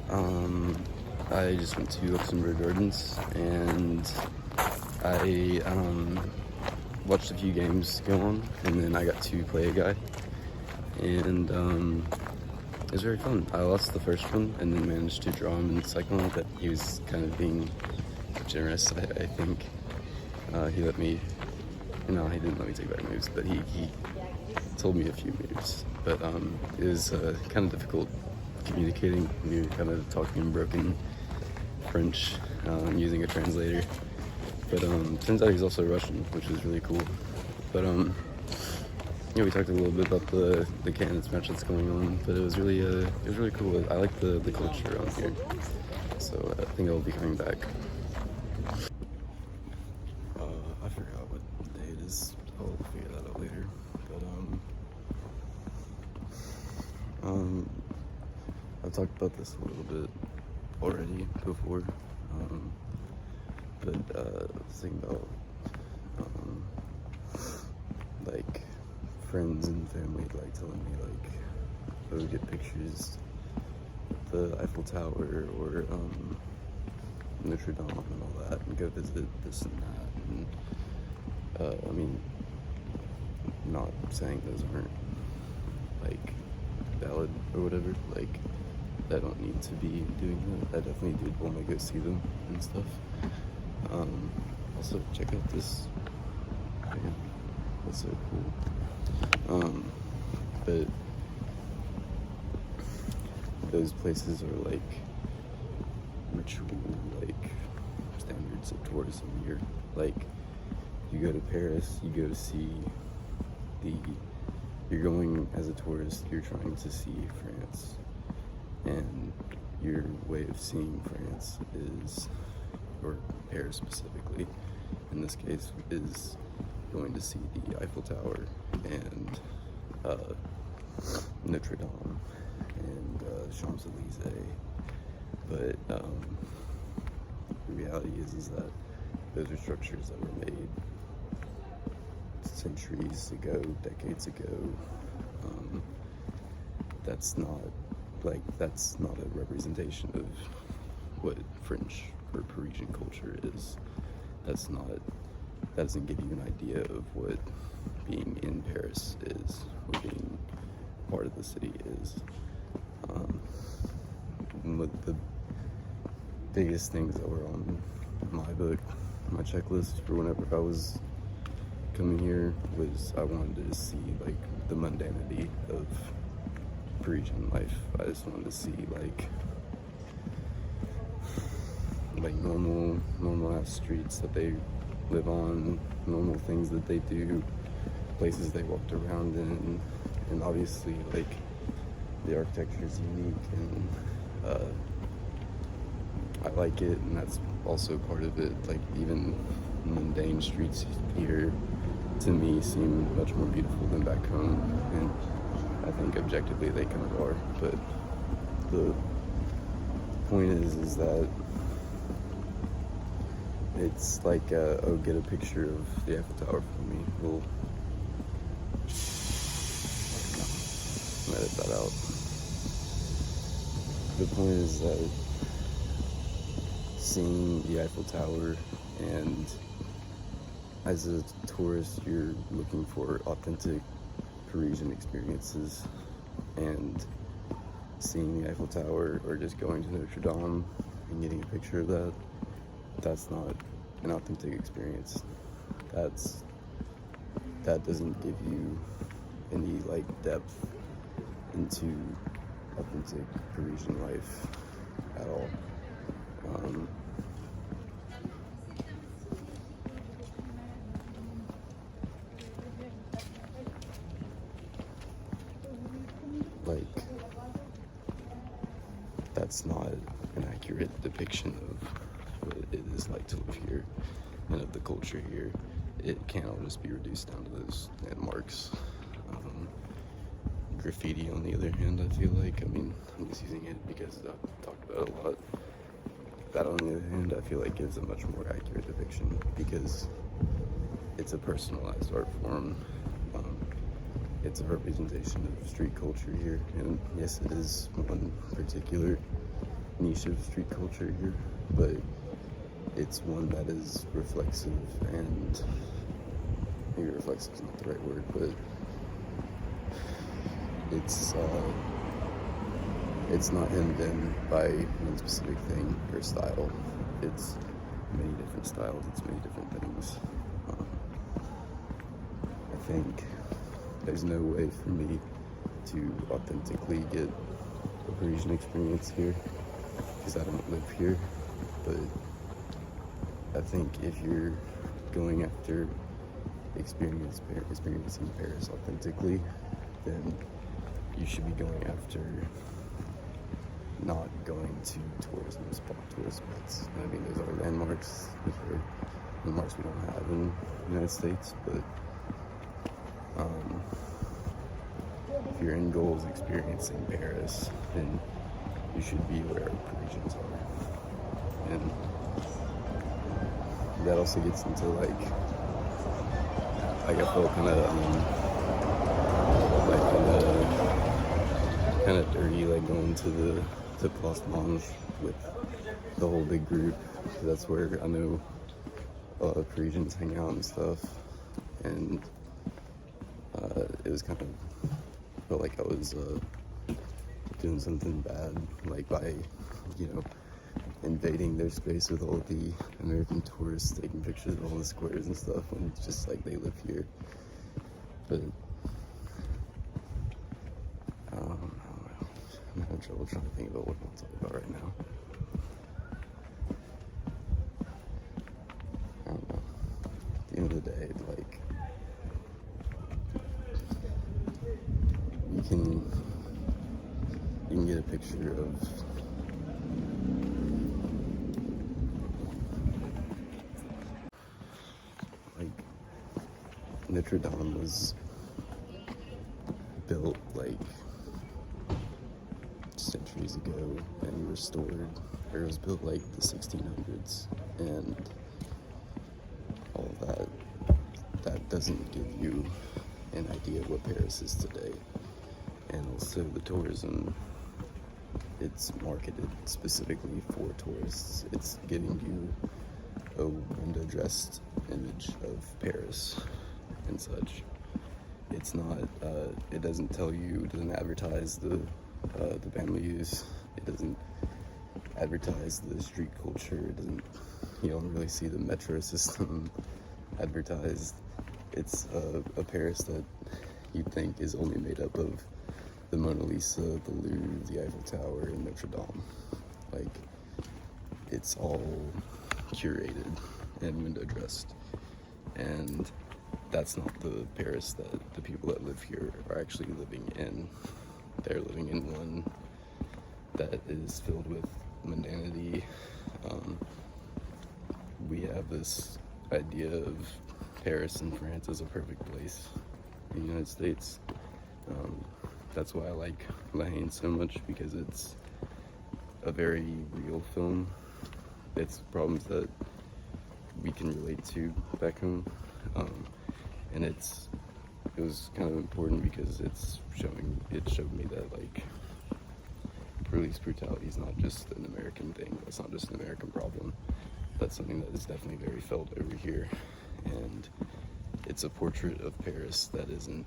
Um, I just went to Luxembourg Gardens and I watched a few games go on, and then I got to play a guy, and it was very fun. I lost the first one and then managed to draw him in the second one, but he was kind of being generous, I think. He let me, no, he didn't let me take back moves, but he told me a few moves. But it was kind of difficult communicating. We were kind of talking in broken French, using a translator. But turns out he's also Russian, which is really cool. But yeah, we talked a little bit about the candidates match that's going on. But it was really cool. I like the culture around here, so I think I'll be coming back. I forgot what day it is. I'll figure that out later. But I've talked about this a little bit already before. But thinking about like friends and family like telling me like go get pictures of the Eiffel Tower or Notre Dame and all that, and go visit this and that. And I mean, not saying those aren't like valid or whatever. Like, I don't need to be doing that. I definitely did want to go see them and stuff. Also, check out this. Man, that's so cool. But those places are like ritual, like standards of tourism here. Like, you go to Paris, you go to see you're going as a tourist, you're trying to see France, and your way of seeing France is, or Paris specifically, in this case, is going to see the Eiffel Tower and Notre Dame and Champs-Elysees. But the reality is that those are structures that were made centuries ago, decades ago. That's not a representation of what French or Parisian culture is. That doesn't give you an idea of what being in Paris is, what being part of the city is. What the biggest things that were on my book, my checklist for whenever I was coming here, was I wanted to see like the mundanity of Parisian life. I just wanted to see like normal ass streets that they live on, normal things that they do, places they walked around in, and obviously like the architecture is unique, and I like it, and that's also part of it. Like, even mundane streets here to me seem much more beautiful than back home, and I think objectively they kind of are. But the point is that it's like, oh, get a picture of the Eiffel Tower for me. We'll edit that out. The point is that seeing the Eiffel Tower, and as a tourist, you're looking for authentic Parisian experiences, and seeing the Eiffel Tower or just going to Notre Dame and getting a picture of that, that's not an authentic experience. That doesn't give you any like depth into authentic Parisian life at all. Like, that's not an accurate depiction of what it is like to live here and of the culture here. It can't all just be reduced down to those landmarks. Graffiti, on the other hand, I feel like, I mean, I'm just using it because I've talked about it a lot. That, on the other hand, I feel like gives a much more accurate depiction because it's a personalized art form. It's a representation of street culture here, and yes, it is one particular niche of street culture here, but it's one that is reflexive, and maybe reflexive is not the right word, but it's not hemmed in by one specific thing or style. It's many different styles, it's many different things. I think there's no way for me to authentically get a Parisian experience here because I don't live here, but I think if you're going after experiencing Paris authentically, then you should be going after not going to tourist spots. I mean, those are landmarks. Those are landmarks we don't have in the United States, but if your end goal is experiencing Paris, then you should be where Parisians are. And that also gets into like I felt kind of dirty, like going to Place Mange with the whole big group. That's where I know a lot of Parisians hang out and stuff, and it was kind of felt like I was doing something bad, like by invading their space with all the American tourists taking pictures of all the squares and stuff when it's just like they live here. But I don't know. I'm having trouble trying to think about what I'm talking about right now. I don't know. At the end of the day, like, you can get a picture of like Notre Dame was built like centuries ago and restored, or it was built like the 1600s, and all that doesn't give you an idea of what Paris is today. And also the tourism, it's marketed specifically for tourists. It's giving you a window-dressed image of Paris and such. It's not, it doesn't tell you, it doesn't advertise the banlieues. It doesn't advertise the street culture. It doesn't, you don't really see the metro system advertised. It's a Paris that you'd think is only made up of the Mona Lisa, the Louvre, the Eiffel Tower, and Notre Dame. Like, it's all curated and window dressed. And that's not the Paris that the people that live here are actually living in. They're living in one that is filled with mundanity. We have this idea of Paris and France as a perfect place in the United States. That's why I like La Haine so much, because it's a very real film. It's problems that we can relate to back home, and it was kind of important because it showed me that like police brutality is not just an American thing. That's not just an American problem. That's something that is definitely very felt over here, and it's a portrait of Paris that isn't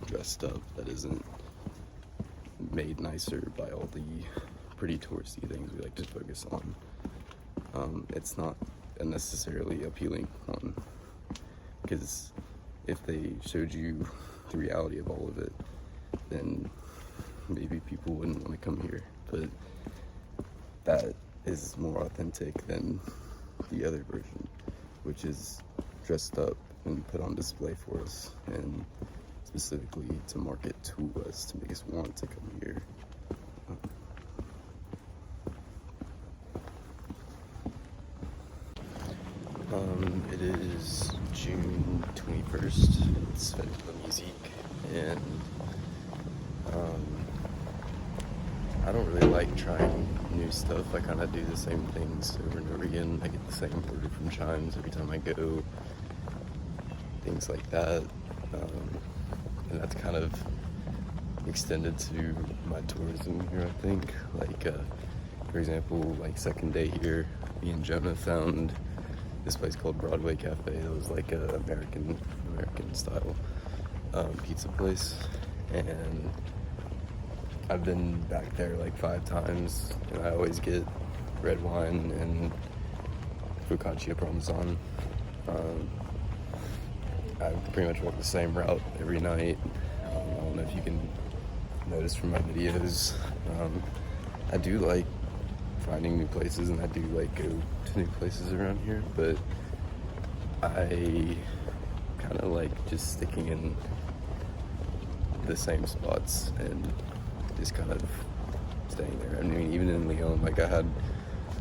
dressed up, that isn't made nicer by all the pretty touristy things we like to focus on. It's not a necessarily appealing one, because if they showed you the reality of all of it, then maybe people wouldn't want to come here. But that is more authentic than the other version, which is dressed up and put on display for us, and specifically to market to us, to make us want to come here. It is June 21st. It's Fête de la Musique, and I don't really like trying new stuff. I kind of do the same things over and over again. I get the same order from Chimes every time I go, things like that. And that's kind of extended to my tourism here, I think. Like, for example, like second day here, me and Jonah found this place called Broadway Cafe. It was like a American style pizza place, and I've been back there like 5 times, and I always get red wine and focaccia parmesan. I pretty much walk the same route every night. I don't know if you can notice from my videos. I do like finding new places, and I do like go to new places around here, but I kind of like just sticking in the same spots and just kind of staying there. I mean, even in Lyon, like I had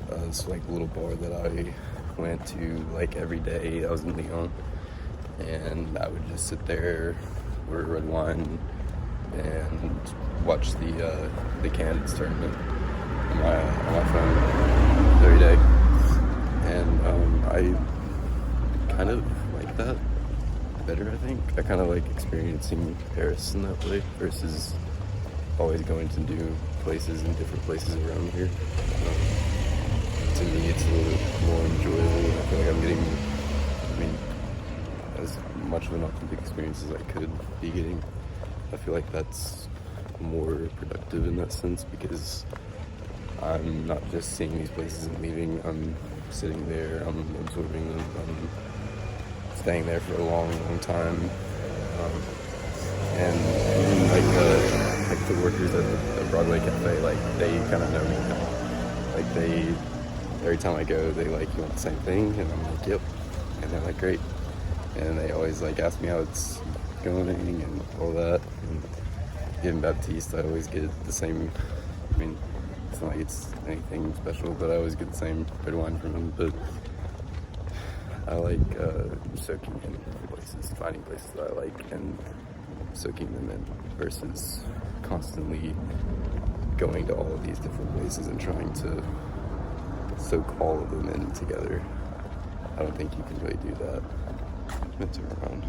this like little bar that I went to like every day. I was in Lyon, and I would just sit there, order red wine, and watch the Candidates tournament on my phone every day. And I kind of like that better, I think. I kind of like experiencing Paris in that way versus always going to new places and different places around here. To me, it's a little bit more enjoyable. I feel like I'm getting, as much of an authentic experience as I could be getting. I feel like that's more productive in that sense, because I'm not just seeing these places and leaving. I'm sitting there, I'm absorbing them, I'm staying there for a long, long time. And even like the workers at the Broadway Cafe, like they kind of know me now. Like every time I go, they like, you want the same thing? And I'm like, yep. And they're like, great. And they always like ask me how it's going and all that. And getting Baptiste, I always get the same. I mean, it's not like it's anything special, but I always get the same red wine from him. But I like soaking in places, finding places that I like and soaking them in versus constantly going to all of these different places and trying to soak all of them in together. I don't think you can really do that. I'm gonna turn around.